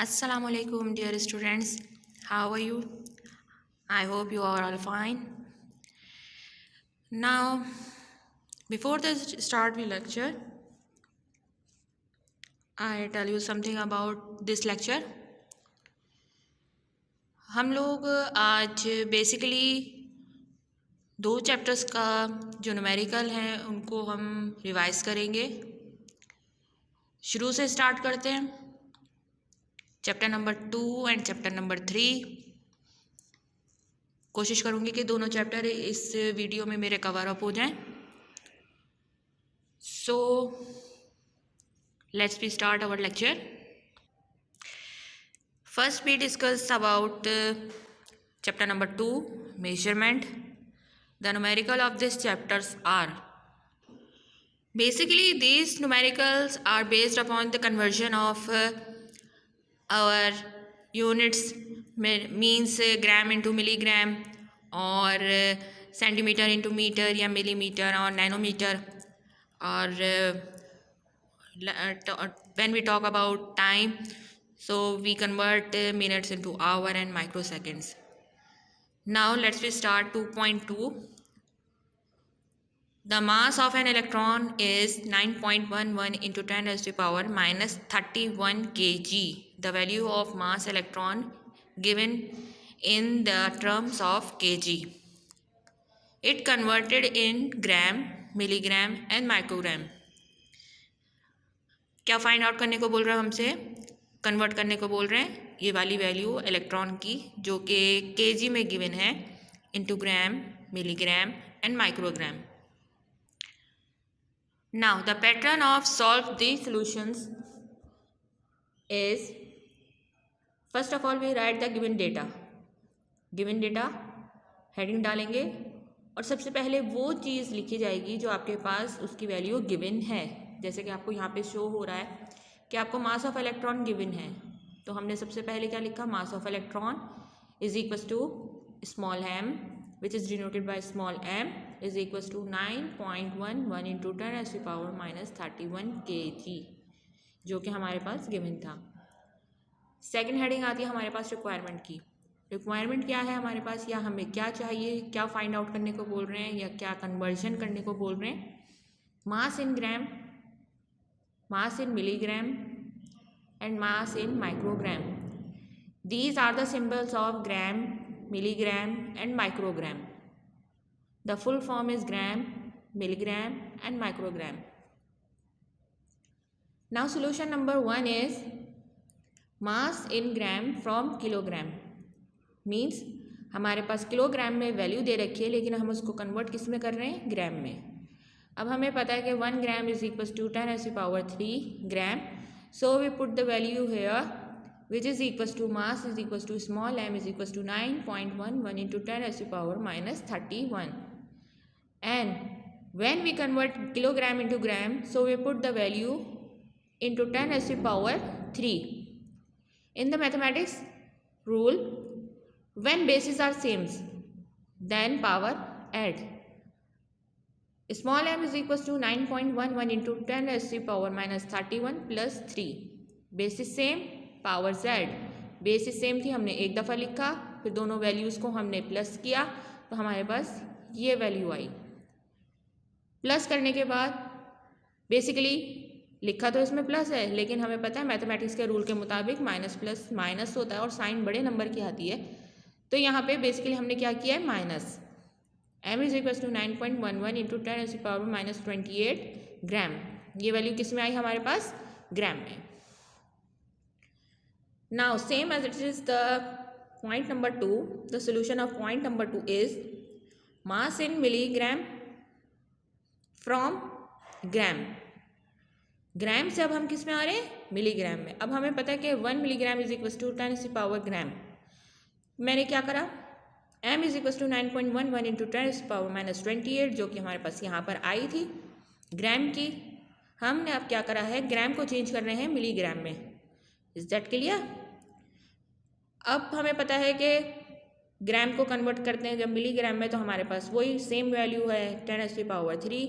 Assalamualaikum dear students. How are you? I hope you are all fine. Now, before the start we lecture, I tell you something about this lecture. हम लोग आज basically 2 chapters का जो numerical हैं उनको हम revise करेंगे. शुरू से स्टार्ट करते हैं. Chapter number 2 and chapter number 3. कोशिश करूँगी कि दोनों चैप्टर इस वीडियो में मेरे कवर अप हो जाएं. So let's we start our lecture. First we discuss about chapter number 2, measurement. The numerical of these chapters are basically these numericals are based upon the conversion of our units, means gram into milligram or centimeter into meter या millimeter or nanometer, or when we talk about time, so we convert minutes into hour and microseconds. Now let's we start 2.2. The mass of an electron is 9.11 into 10 raised to the power minus 31 kg. The value of mass electron given in the terms of kg. It converted in gram, milligram and microgram. क्या find out करने को बोल रहे हैं हमसे? Convert करने को बोल रहे हैं ये वाली वैल्यू इलेक्ट्रॉन की जो कि केजी में गिवन है into gram, milligram and microgram. Now the pattern of solve the solutions is, first of all we write the given data. Given data heading डालेंगे और सबसे पहले वो चीज़ लिखी जाएगी जो आपके पास उसकी वैल्यू गिवन है. जैसे कि आपको यहाँ पे शो हो रहा है कि आपको मास ऑफ इलेक्ट्रॉन गिवन है, तो हमने सबसे पहले क्या लिखा? Mass of electron is equals to small m which is denoted by small m is equals to 9.11 into 10 raised to the power minus 31 kg, जो कि हमारे पास गिवन था. सेकेंड हेडिंग आती है हमारे पास रिक्वायरमेंट की. रिक्वायरमेंट क्या है हमारे पास, या हमें क्या चाहिए, क्या फाइंड आउट करने को बोल रहे हैं या क्या कन्वर्जन करने को बोल रहे हैं? मास इन ग्राम, mass in milligram and mass in microgram. These are the symbols of gram, milligram and microgram. The full form is gram, milligram and microgram. Now solution number 1 is mass in gram from kilogram. Means हमारे पास kilogram में value दे रखी है लेकिन हम उसको convert किस में कर रहे हैं? ग्राम में. अब हमें पता है कि 1 gram is equals to 10 raised to the power 3 gram. So we put the value here which is equals to mass is equals to small m is equals to 9.11 into 10 raised to the power minus 31. And when we convert kilogram into gram, so we put the value into 10 raised to the power 3. In the mathematics rule, when bases are same, then power add. Small m is equals to 9.11 into 10 raised to the power minus 31 plus 3. Basis same, power z. Basis same थी, हमने एक दफ़ा लिखा, फिर दोनों values को हमने plus किया तो हमारे पास ये वैल्यू आई. प्लस करने के बाद बेसिकली लिखा तो इसमें प्लस है लेकिन हमें पता है मैथमेटिक्स के रूल के मुताबिक माइनस प्लस माइनस होता है और साइन बड़े नंबर की आती है. तो यहाँ पे बेसिकली हमने क्या किया है? Minus. m is equals to 9.11 into 10 raised to the power minus 28 gram. ये वैल्यू किस में आई हमारे पास? ग्राम में. Now same as it is the point number 2, the solution of point number 2 is mass in milligram from gram. Gram से अब हम किस में आ रहे हैं? मिलीग्राम में. अब हमें पता है कि 1 milligram is equals to 10 raised to the power gram. मैंने क्या करा? m is equals to 9.11 into 10 raised to the power minus 28, जो कि हमारे पास यहाँ पर आई थी ग्राम की. हमने अब क्या करा है? ग्राम को चेंज कर रहे हैं मिलीग्राम में. Is that clear? अब हमें पता है कि ग्राम को कन्वर्ट करते हैं जब मिलीग्राम में तो हमारे पास वही सेम वैल्यू है 10 raised to the power 3.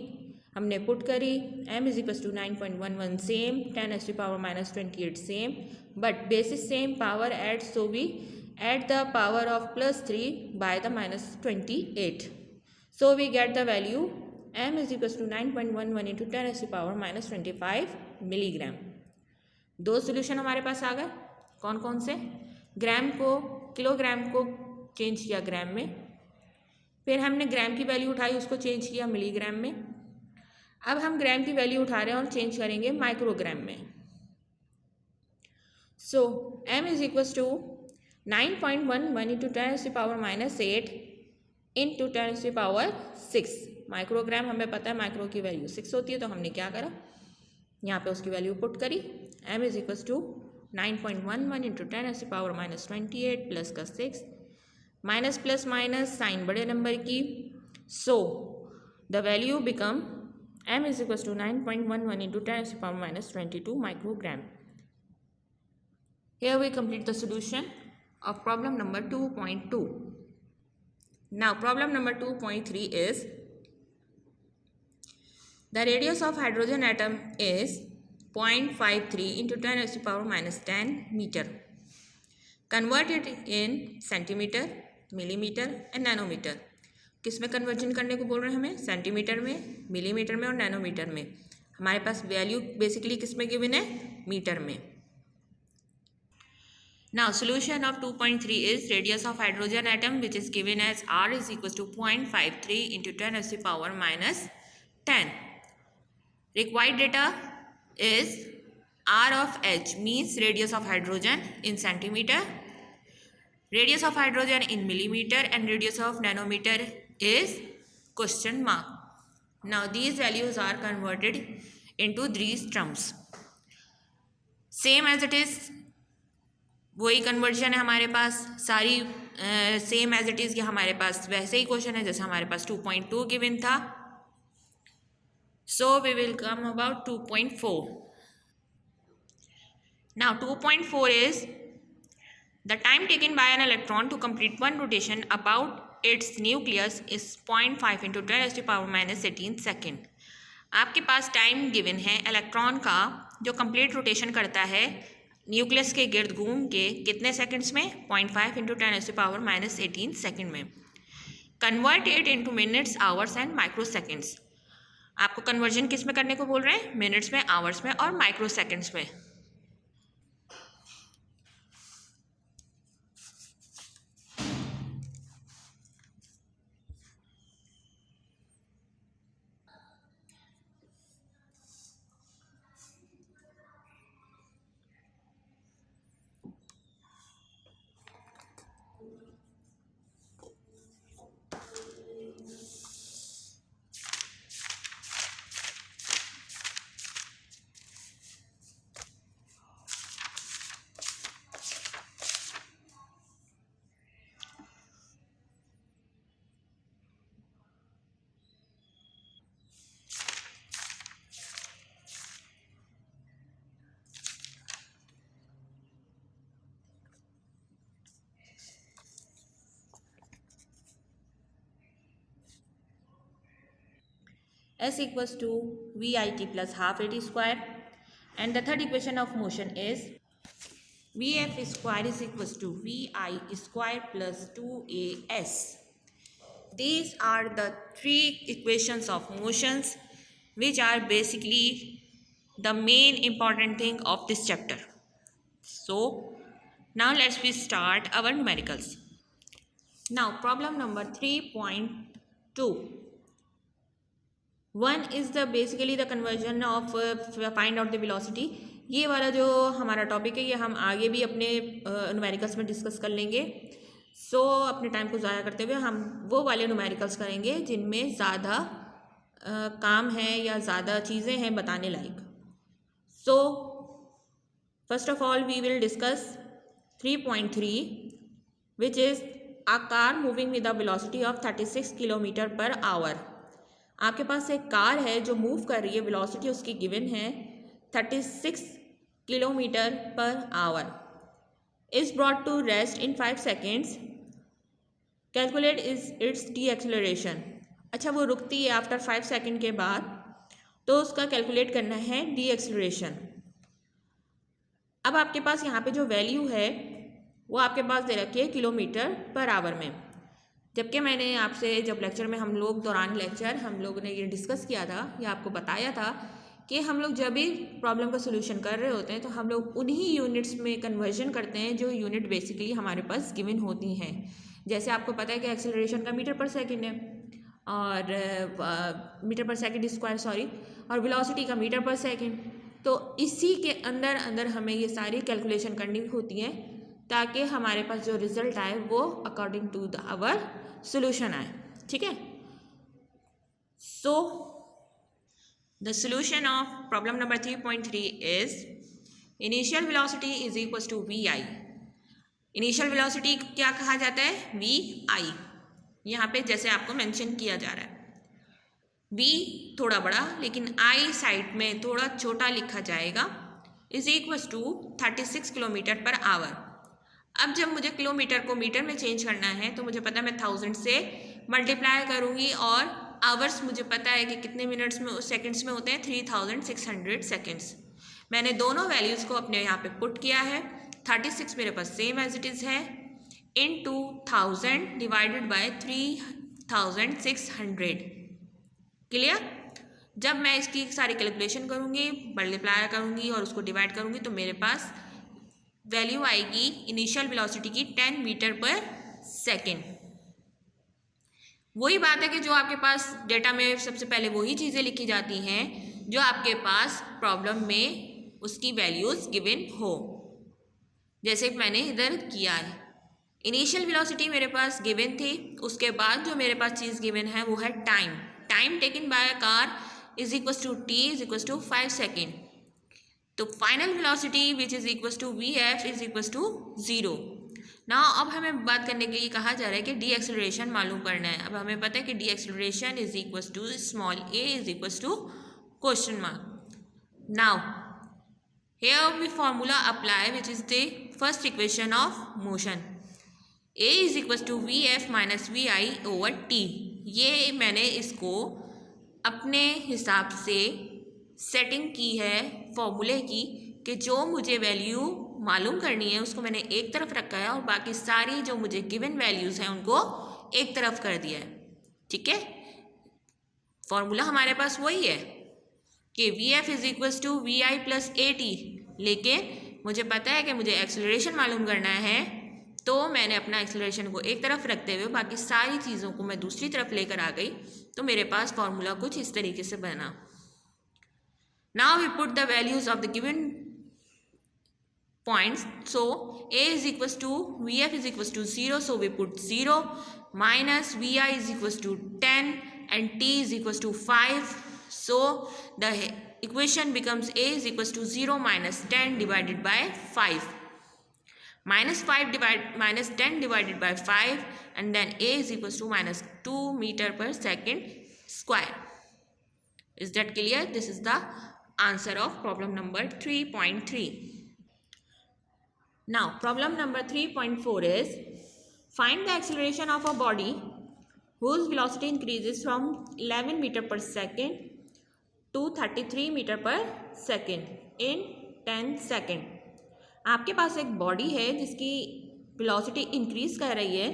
हमने पुट करी m is equal to 9.11 same, 10⁻⁻28 same, but basis same, power add, so we add the power of +3 by the -28. So we get the value m is equals to 9.11 into 10⁻⁻25 milligram. दो solution हमारे पास आ गए, कौन कौन से? ग्राम को, kilogram को change किया ग्राम में, फिर हमने ग्राम की वैल्यू उठाई, उसको चेंज किया मिलीग्राम में। अब हम ग्राम की वैल्यू उठा रहे हैं और चेंज करेंगे माइक्रोग्राम में। So m is equals to 9.11 into 10⁻⁻8 into 10⁻6 microgram. हमें पता है माइक्रो की वैल्यू 6 होती है, तो हमने क्या करा, यहाँ पे उसकी वैल्यू पुट करी। m is equals to 9.11 into 10⁻⁻28 plus का 6, माइनस प्लस माइनस साइन बड़े नंबर की, so the value become m is equals to 9.11 into 10⁻⁻22 microgram. Here we complete the solution of problem number 2.2. Now problem number 2.3 is the radius of hydrogen atom is 0.53 into 10⁻⁻10 meter. Convert it in centimeter, millimeter and nanometer. किस में conversion करने को बोल रहे हैं हमें? Centimetre में, millimetre में और नैनोमीटर में। हमारे पास वैल्यू बेसिकली किस में गिवन है? मीटर में। Now solution of 2.3 is radius of hydrogen atom which is given as r is equals to 0.53 into 10⁻⁻10. Required data is r of h means radius of hydrogen in centimeter, radius of hydrogen in millimeter and radius of nanometer is question mark. Now these values are converted into these terms. Same as it is, वही conversion है हमारे पास, सारी same as it is कि हमारे पास वैसे ही question है जैसे हमारे पास 2.2 गिवन था। So we will come about 2.4। Now 2.4 is the time taken by an electron to complete one rotation about its nucleus is 0.5 into 10⁻⁻18 second. आपके पास टाइम गिवन है इलेक्ट्रॉन का जो कंप्लीट रोटेशन करता है न्यूक्लियस के गिर्द घूम के कितने सेकंड्स में? 0.5 into 10⁻⁻18 सेकंड में। Convert it into minutes, hours and micro seconds. आपको कन्वर्जन किस में करने को बोल रहे हैं? मिनट्स में, आवर्स में और माइक्रो सेकंड्स में। S equals to VIT plus half AT square, and the third equation of motion is VF square is equals to VI square plus 2AS. These are the three equations of motions which are basically the main important thing of this chapter. So now let's start our numericals. Now problem number 3.2. One is the basically the conversion of find out the velocity. ये वाला जो हमारा topic है ये हम आगे भी अपने न्यूमेरिकल्स में डिस्कस कर लेंगे। सो अपने टाइम को ज़ाया करते हुए हम वो वाले न्यूमेरिकल्स करेंगे जिनमें ज़्यादा काम है या ज़्यादा चीज़ें हैं बताने लायक। So first of all we will discuss 3.3 which is a car moving with the velocity of 36 kilometre per hour. आपके पास एक कार है जो मूव कर रही है, वेलोसिटी उसकी गिवन है 36 kilometre per hour, is brought to rest in 5 seconds, calculate is its the acceleration. अच्छा, वो रुकती है आफ्टर 5 सेकेंड के बाद, तो उसका कैलकुलेट करना है डी एक्सेलरेशन। अब आपके पास यहाँ पे जो वैल्यू है वो आपके पास दे रखी है किलोमीटर पर आवर में, जबकि मैंने आपसे जब लेक्चर में हम लोगों ने ये डिस्कस किया था या आपको बताया था कि हम लोग जब भी प्रॉब्लम का सोल्यूशन कर रहे होते हैं तो हम लोग उन्हीं यूनिट्स में कन्वर्जन करते हैं जो यूनिट बेसिकली हमारे पास गिवन होती हैं। जैसे आपको पता है कि एक्सेलरेशन का मीटर पर सेकंड है और मीटर पर सेकंड स्क्वायर सॉरी, और वेलोसिटी का मीटर पर सेकंड। तो इसी के अंदर अंदर हमें ये सारी कैलकुलेशन करनी होती है ताकि हमारे पास जो रिजल्ट आए वो अकॉर्डिंग टू आवर सोल्यूशन आए। ठीक है, so the solution of problem number 3.3 is initial velocity is equal to V I. Initial velocity क्या कहा जाता है? V I. यहाँ पे जैसे आपको मेंशन किया जा रहा है, वी थोड़ा बड़ा लेकिन आई साइड में थोड़ा छोटा लिखा जाएगा, is equal to 36 kilometre per hour. अब जब मुझे किलोमीटर को मीटर में चेंज करना है तो मुझे पता है मैं 1000 से मल्टीप्लाई करूँगी, और आवर्स मुझे पता है कि कितने मिनट्स में सेकंड्स में होते हैं, 3600 सेकंड्स। मैंने दोनों वैल्यूज़ को अपने यहाँ पे पुट किया है। 36 मेरे पास सेम एज इट इज़ है, इनटू 1000 डिवाइडेड बाय 3600। क्लियर? जब मैं इसकी सारी कैलकुलेशन करूँगी, मल्टीप्लाई करूँगी और उसको डिवाइड करूँगी तो मेरे पास वैल्यू आएगी इनिशियल वेलोसिटी की 10 मीटर पर सेकेंड। वही बात है कि जो आपके पास डेटा में सबसे पहले वही चीज़ें लिखी जाती हैं जो आपके पास प्रॉब्लम में उसकी वैल्यूज़ गिवन हो, जैसे मैंने इधर किया है। इनिशियल वेलोसिटी मेरे पास गिवन थी, उसके बाद जो मेरे पास चीज़ गिवन है वो है time taken by a car is equal to T is equal to 5 second. तो final velocity which is equal to V F is equal to 0। ना अब हमें बात करने के लिए कहा जा रहा है कि डी एक्सेलरेशन मालूम करना है। अब हमें पता है कि the acceleration is equal to small a is equal to question mark. Now here we formula apply which is the first equation of motion, A is equal to V F minus V I over T. ये मैंने इसको अपने हिसाब से setting की है फॉर्मूले की कि जो मुझे वैल्यू मालूम करनी है उसको मैंने एक तरफ रखा है और बाकी सारी जो मुझे गिवन वैल्यूज़ हैं उनको एक तरफ कर दिया है। ठीक है, फॉर्मूला हमारे पास वही है कि V F is equal to V I plus A T, लेकिन मुझे पता है कि मुझे एक्सेलरेशन मालूम करना है तो मैंने अपना एक्सेलरेशन को एक तरफ रखते हुए बाकी सारी चीज़ों को मैं दूसरी तरफ लेकर आ गई, तो मेरे पास फॉर्मूला कुछ इस तरीके से बना। Now we put the values of the given points. So A is equals to VF is equals to 0. So we put 0 minus VI is equals to 10 and T is equals to 5. So the equation becomes A is equals to 0 minus 10 divided by 5. Minus 10 divided by 5 and then A is equals to minus 2 meter per second square. Is that clear? This is the answer of problem number 3.3. Now problem number 3.4 is find the acceleration of a body whose velocity increases from 11 meter per second to 33 meter per second in 10 second. आपके पास एक body है जिसकी velocity increase कर रही है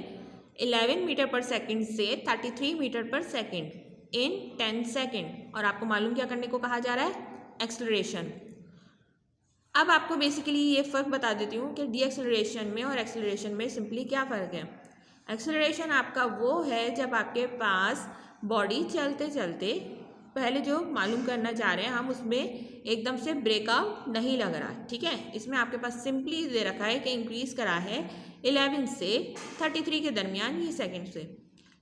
11 metre per second से 33 metre per second इन 10 second, और आपको मालूम क्या करने को कहा जा रहा है? एक्सेलरेशन। अब आपको बेसिकली ये फ़र्क बता देती हूँ कि डी एक्सेलरेशन में और एक्सेलरेशन में सिंपली क्या फ़र्क है। एक्सेलरेशन आपका वो है जब आपके पास बॉडी चलते चलते पहले जो मालूम करना चाह रहे हैं हम उसमें एकदम से ब्रेकआउट नहीं लग रहा। ठीक है, इसमें आपके पास सिंपली दे रखा है कि इंक्रीज़ करा है 11 से 33 के दरमियान ये सेकेंड से।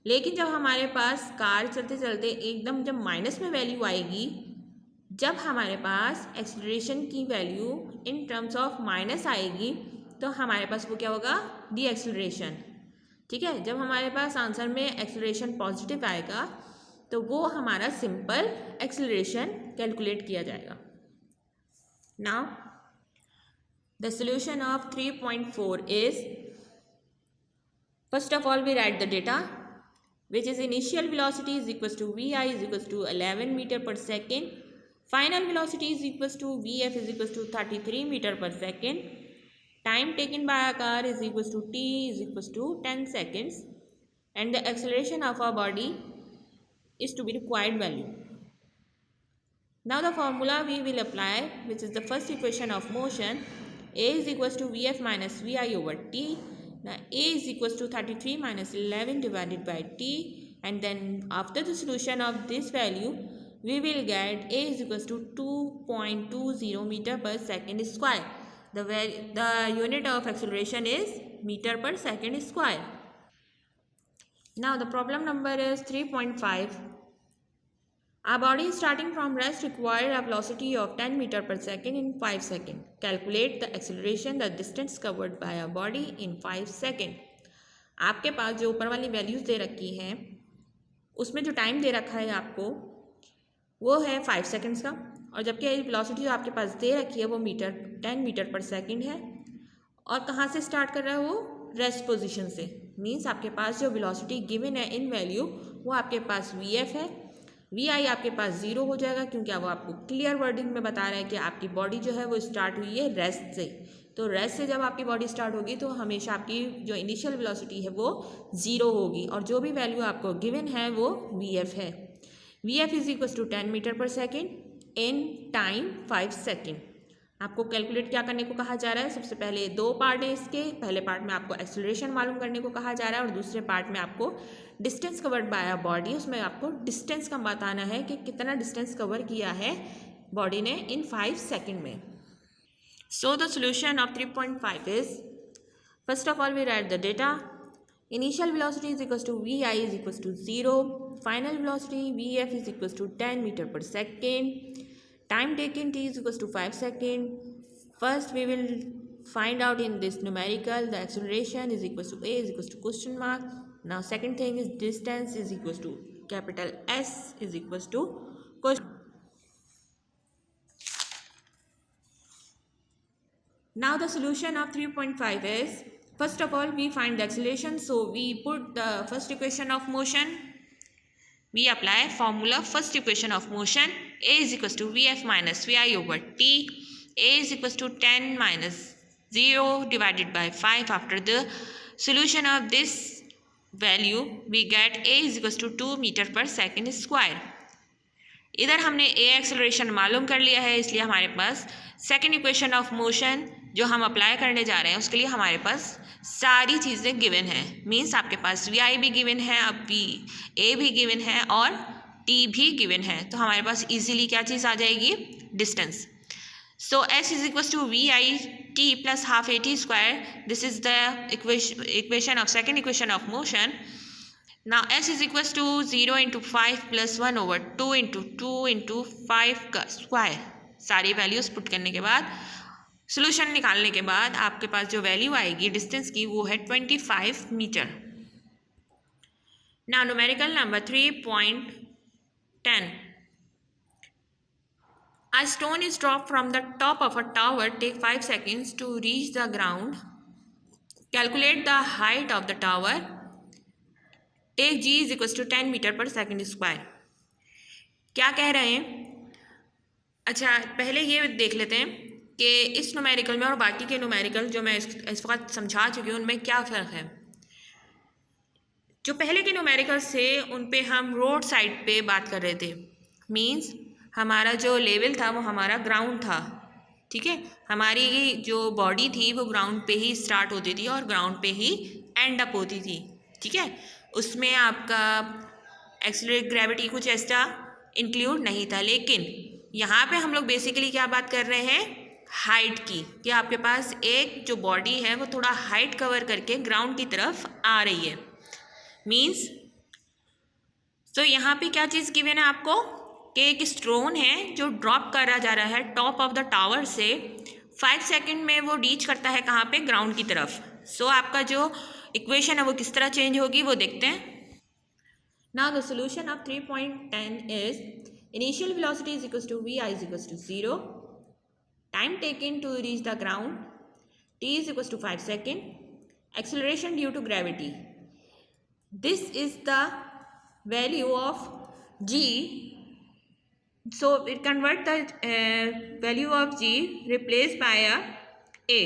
लेकिन जब हमारे पास कार चलते चलते एकदम जब माइनस में वैल्यू आएगी, जब हमारे पास एक्सेलरेशन की value in terms of minus आएगी तो हमारे पास वो क्या होगा? The acceleration. ठीक है, जब हमारे पास आंसर में एक्सेलरेशन पॉजिटिव आएगा तो वो हमारा सिंपल एक्सेलरेशन कैलकुलेट किया जाएगा। Now the solution of 3.4 is first of all we write the data which is initial velocity is equals to vi is equals to 11 meter per second Final velocity is equals to Vf is equals to 33 meter per second. Time taken by a car is equals to t is equals to 10 seconds, and the acceleration of our body is to be required value. Now the formula we will apply, which is the first equation of motion. A is equals to Vf minus Vi over t. Now A is equals to 33 minus 11 divided by t, and then after the solution of this value, we will get A is equals to 2.20 meter per second square. The unit of acceleration is meter per second square. Now the problem number is 3.5. Our body starting from rest require a velocity of 10 meter per second in 5 seconds. Calculate the acceleration, the distance covered by a body in 5 seconds. आपके पास जो ऊपर वाली values दे रखी हैं उसमें जो time दे रखा है आपको वो है 5 सेकंड्स का, और जबकि वेलोसिटी जो आपके पास दे रखी है वो 10 मीटर पर सेकंड है। और कहाँ से स्टार्ट कर रहा है वो? रेस्ट पोजीशन से। मीन्स आपके पास जो वेलोसिटी गिवन है इन वैल्यू वो आपके पास Vf है। Vi आपके पास 0 हो जाएगा क्योंकि अब वो आपको क्लियर वर्डिंग में बता रहा है कि आपकी बॉडी जो है वो स्टार्ट हुई है रेस्ट से। तो रेस्ट से जब आपकी बॉडी स्टार्ट होगी तो हमेशा आपकी जो इनिशियल वेलोसिटी है वो 0 होगी, और जो भी वैल्यू आपको गिवन है वो Vf है। Vf is equal to 10 metre per second in time 5 second. आपको कैलकुलेट क्या करने को कहा जा रहा है? सबसे पहले दो पार्ट है इसके। पहले पार्ट में आपको एक्सेलरेशन मालूम करने को कहा जा रहा है और दूसरे पार्ट में आपको distance covered by a body, उसमें आपको डिस्टेंस का बताना है कि कितना डिस्टेंस कवर किया है बॉडी ने इन 5 सेकेंड में। So the solution of 3.5 is, first of all we write the data. Initial velocity is equal to Vi is equal to 0, final velocity Vf is equal to 10 metre per second, time taken t is equals to 5 seconds. First we will find out in this numerical the acceleration is equals to A is equals to question mark. Now second thing is distance is equals to capital S is equals to question. Now the solution of 3.5 is, first of all we find the acceleration, so we put the first equation of motion. We apply formula first equation of motion. A is equals to Vf minus Vi over t. A is equals to 10 minus 0 divided by 5. After the solution of this value, we get A is equals to 2 meter per second square. इधर हमने A acceleration मालूम कर लिया है, इसलिए हमारे पास second equation of motion जो हम अप्लाई करने जा रहे हैं उसके लिए हमारे पास सारी चीज़ें गिवन हैं। मीन्स आपके पास Vi भी गिवन है, अब A भी गिवन है और T भी गिवन है, तो हमारे पास इजीली क्या चीज़ आ जाएगी? Distance. So S is equal to Vi t plus half AT square. This is the equation of second equation of motion. Now S is equals to 0 into 5 plus 1 over 2 into 5 का square. सारी values put करने के बाद solution निकालने के बाद आपके पास जो वैल्यू आएगी डिस्टेंस की वो है 25 metre. Now numerical number 3.10. A stone is dropped from the top of a tower. Take 5 seconds to reach the ground. Calculate the height of the tower. Take G is equal to 10 metre per second square. क्या कह रहे हैं? अच्छा पहले ये देख लेते हैं कि इस न्यूमेरिकल में और बाकी के न्यूमेरिकल जो मैं इस वक्त समझा चुकी हूँ उनमें क्या फ़र्क है। जो पहले के न्यूमेरिकल से उन पे हम रोड साइड पे बात कर रहे थे। मींस हमारा जो लेवल था वो हमारा ग्राउंड था, ठीक है। हमारी जो बॉडी थी वो ग्राउंड पे ही स्टार्ट होती थी और ग्राउंड पे ही एंड अप होती थी, ठीक है। उसमें आपका एक्सेलरेट ग्रेविटी कुछ ऐसा इंक्लूड नहीं था। लेकिन यहाँ पे हम लोग बेसिकली क्या बात कर रहे हैं? हाइट की, कि आपके पास एक जो बॉडी है वो थोड़ा हाइट कवर करके ग्राउंड की तरफ आ रही है। मींस तो यहाँ पे क्या चीज़ गिवन है आपको कि एक स्टोन है जो ड्रॉप करा जा रहा है टॉप ऑफ द टावर से। 5 सेकेंड में वो रीच करता है कहाँ पे? ग्राउंड की तरफ। सो आपका जो इक्वेशन है वो किस तरह चेंज होगी वो देखते हैं। Now the solution of 3.10 is, initial velocity is equal to Vi is equal to 0, time taken to reach the ground T is equal to 5 second, acceleration due to gravity. This is the value of G So it convert the value of g replaced by a.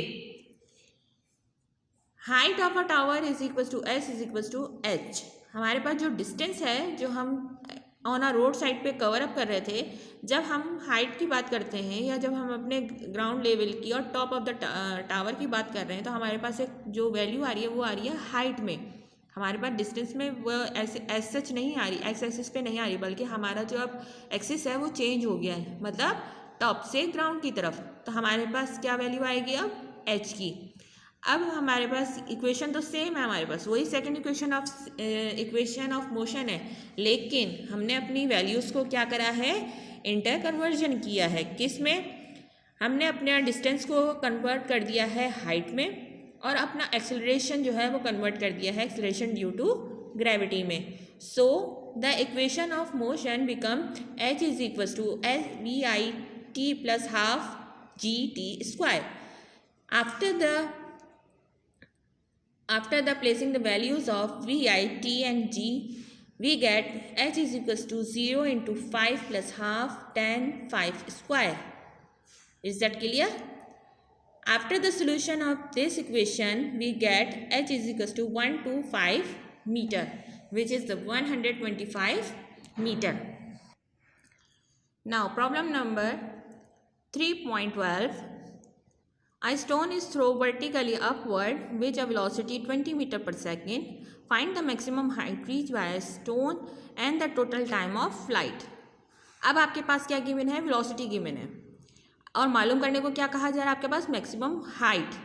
Height of a tower is equal to S is equal to H. हमारे पास जो distance है जो हम on a road side पे cover up कर रहे थे, जब हम हाइट की बात करते हैं या जब हम अपने ग्राउंड लेवल की और टॉप ऑफ द टावर की बात कर रहे हैं, तो हमारे पास एक जो वैल्यू आ रही है वो आ रही है हाइट में. हमारे पास डिस्टेंस में वो ऐसे एज सच नहीं आ रही, एक्स एक्सिस पे नहीं आ रही, बल्कि हमारा जो अब एक्सिस है वो चेंज हो गया है, मतलब टॉप से ग्राउंड की तरफ. तो हमारे पास क्या वैल्यू आएगी अब एच की. अब हमारे पास इक्वेशन तो सेम है, हमारे पास वही सेकंड इक्वेशन ऑफ मोशन है, लेकिन हमने अपनी वैल्यूज़ को क्या करा है, इंटर कन्वर्जन किया है. किस में? हमने अपने डिस्टेंस को कन्वर्ट कर दिया है हाइट में, और अपना एक्सेलरेशन जो है वो कन्वर्ट कर दिया है एक्सेलरेशन ड्यू टू ग्रेविटी में. So the equation of motion become H is equal to S V I T plus half G T square. After the placing the values of V, I, T and G, we get H is equals to 0 into 5 plus half tan 5 square. Is that clear? After the solution of this equation, we get H is equals to 125 meter, which is the 125 meter. Now problem number 3.12. A stone is thrown vertically upward with a velocity 20 meter per second. Find the maximum height reached by a stone and the total time of flight. अब आपके पास क्या given है, velocity given है, और मालूम करने को क्या कहा जा रहा है आपके पास, मैक्सिमम हाइट.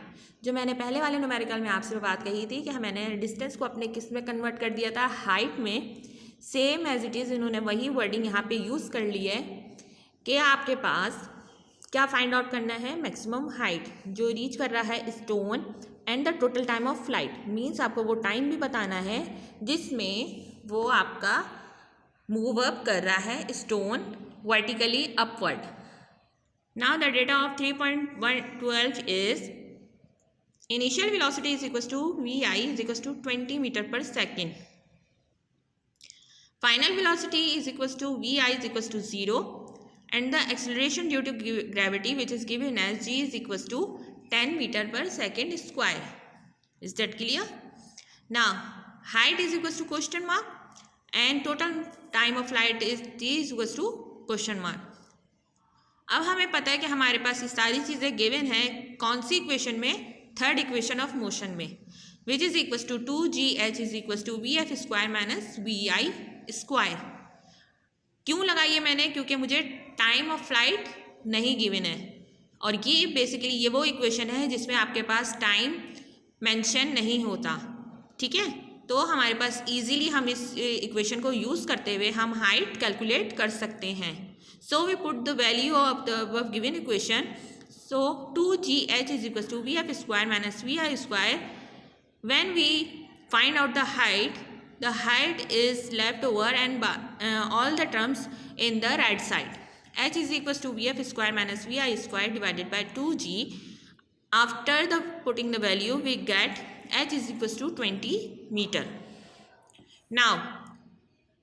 जो मैंने पहले वाले न्यूमेरिकल में आपसे बात कही थी कि मैंने डिस्टेंस को अपने किस में कन्वर्ट कर दिया था, हाइट में. सेम एज इट इज़ इन्होंने वही वर्डिंग यहाँ पे यूज़ कर ली है कि आपके पास क्या फाइंड आउट करना है, मैक्सिमम हाइट जो रीच कर रहा है stone and the total time of flight. Means आपको वो टाइम भी बताना है जिसमें वो आपका मूव अप कर रहा है stone vertically upward. Now the data of 3.12 is initial velocity is equal to V I is equal to 20 meter per second. Final velocity is equal to V I is equal to 0 and the acceleration due to gravity which is given as g is equals to 10 meter per second square. Is that clear? Now height is equals to question mark and total time of flight is t is equals to question mark. अब हमें पता है कि हमारे पास ये सारी चीज़ें given है कौन सी इक्वेशन में, थर्ड इक्वेशन ऑफ मोशन में, which is equals to 2gh is equals to V F square minus V I square. क्यों लगाई है मैंने, क्योंकि मुझे टाइम ऑफ फ्लाइट नहीं गिवन है, और ये बेसिकली ये वो इक्वेशन है जिसमें आपके पास टाइम मेंशन नहीं होता. ठीक है, तो हमारे पास इजीली हम इस इक्वेशन को यूज़ करते हुए हम हाइट कैलकुलेट कर सकते हैं. So we put the value of the above given equation. So 2gh is equal to V F square minus V I square. When we find out the height, the height is left over and all the terms in the right side. H is equals to vf square minus vi square divided by 2g. After the putting the value, we get h is equals to 20 meter. Now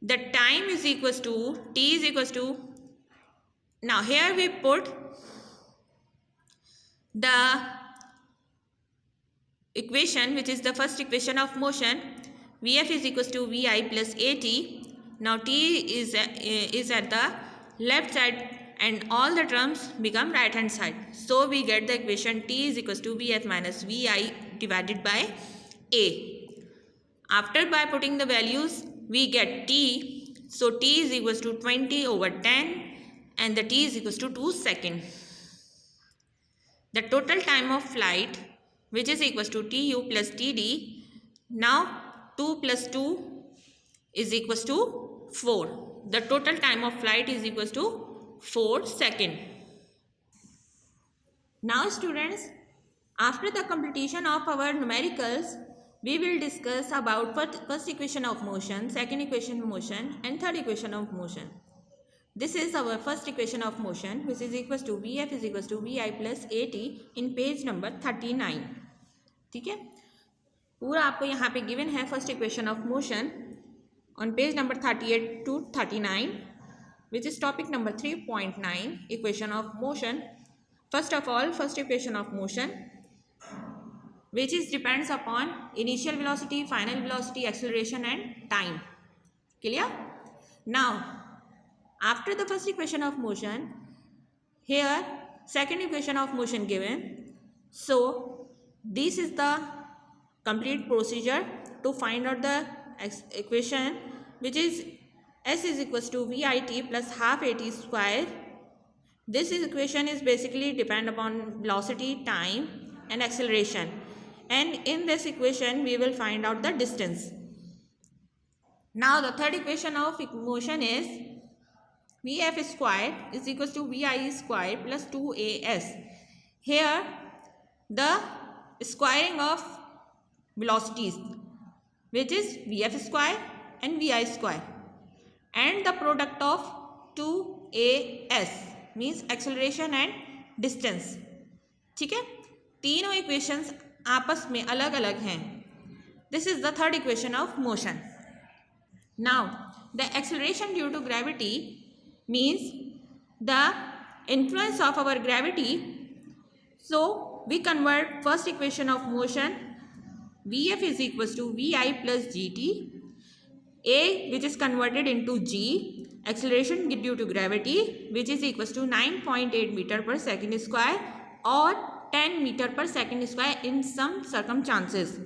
the time is equals to t is equals to, now here we put the equation which is the first equation of motion. Vf is equals to Vi plus At. Now t is at the left side and all the terms become right hand side. So we get the equation t is equals to Vf minus Vi divided by A. After by putting the values we get t. So t is equals to 20 over 10 and the t is equals to 2 seconds. The total time of flight which is equals to tu plus td. Now 2 plus 2 is equals to 4. The total time of flight is equals to 4 seconds. Now students, after the completion of our numericals, we will discuss about first equation of motion, second equation of motion and third equation of motion. This is our first equation of motion which is equals to Vf is equals to Vi plus At in page number 39. ठीक है, पूरा आपको यहाँ पे given है first equation of motion on page number 38 to 39. which is topic number 3.9, equation of motion. First of all, first equation of motion, which is depends upon initial velocity, final velocity, acceleration and time. Clear? Now, after the first equation of motion, here second equation of motion given. So this is the complete procedure to find out the equation, which is S is equals to VIT plus half AT square. This equation is basically depend upon velocity, time and acceleration, and in this equation we will find out the distance. Now the third equation of motion is Vf square is equals to Vi square plus 2As. Here the squaring of velocities, which is Vf square and Vi square, and the product of 2As means acceleration and distance. ठीक है, तीनों equations आपस में अलग अलग हैं. This is the third equation of motion. Now the acceleration due to gravity means the influence of our gravity. So we convert first equation of motion, Vf is equals to Vi plus Gt, A which is converted into G, acceleration due to gravity, which is equals to 9.8 meter per second square or 10 meter per second square in some circumstances.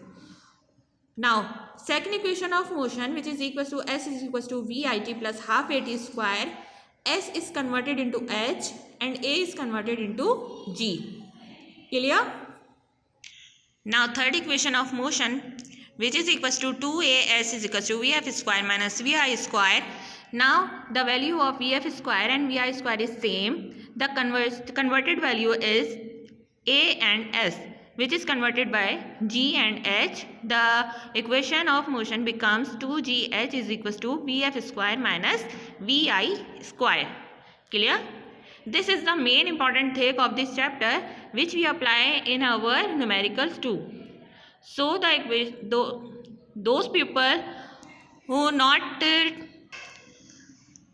Now second equation of motion, which is equals to S is equals to Vit plus half AT square. S is converted into H and A is converted into G. Clear? Now third equation of motion, which is equals to 2As is equals to Vf square minus Vi square. Now the value of Vf square and Vi square is same. The converted value is A and S, which is converted by G and H. The equation of motion becomes 2GH is equals to Vf square minus Vi square. Clear? This is the main important thing of this chapter, which we apply in our numericals too. So those people who not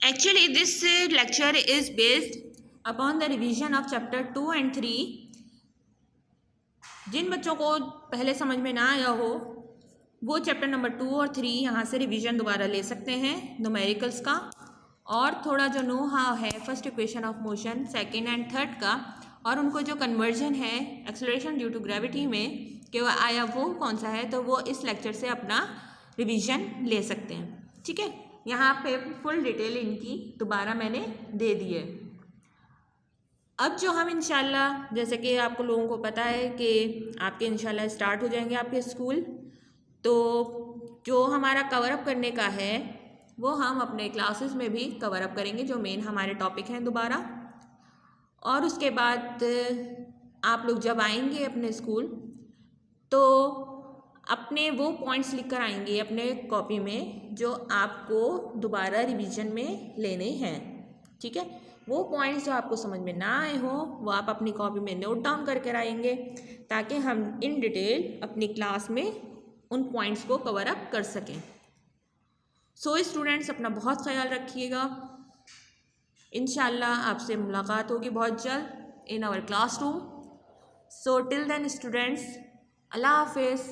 actually this lecture is based upon the revision of chapter 2 and 3. जिन बच्चों को पहले समझ में ना आया हो वो chapter number 2 और 3 यहाँ से रिवीजन दोबारा ले सकते हैं न्यूमेरिकल्स का, और थोड़ा जो नो हाउ है first equation of motion second and third का, और उनको जो कन्वर्जन है एक्सेलरेशन ड्यू टू ग्रेविटी में कि वो आया वो कौन सा है, तो वो इस लेक्चर से अपना रिवीजन ले सकते हैं. ठीक है, यहाँ पे फुल डिटेल इनकी दोबारा मैंने दे दी है. अब जो हम इंशाल्लाह, जैसे कि आपको लोगों को पता है कि आपके इंशाल्लाह स्टार्ट हो जाएंगे आपके स्कूल, तो जो हमारा कवर अप करने का है वो हम अपने क्लासेस में भी कवर अप करेंगे, जो मेन हमारे टॉपिक हैं दोबारा. और उसके बाद आप लोग जब आएंगे अपने स्कूल तो अपने वो पॉइंट्स लिख कर आएंगे अपने कॉपी में जो आपको दोबारा रिवीजन में लेने हैं. ठीक है, वो पॉइंट्स जो आपको समझ में ना आए हो वो आप अपनी कॉपी में नोट डाउन करके आएंगे, ताकि हम इन डिटेल अपनी क्लास में उन पॉइंट्स को कवर अप कर सकें. सो स्टूडेंट्स अपना बहुत ख्याल रखिएगा. इंशाल्लाह आपसे मुलाकात होगी बहुत जल्द in our classroom. So till then students, अल्लाह हाफिज़.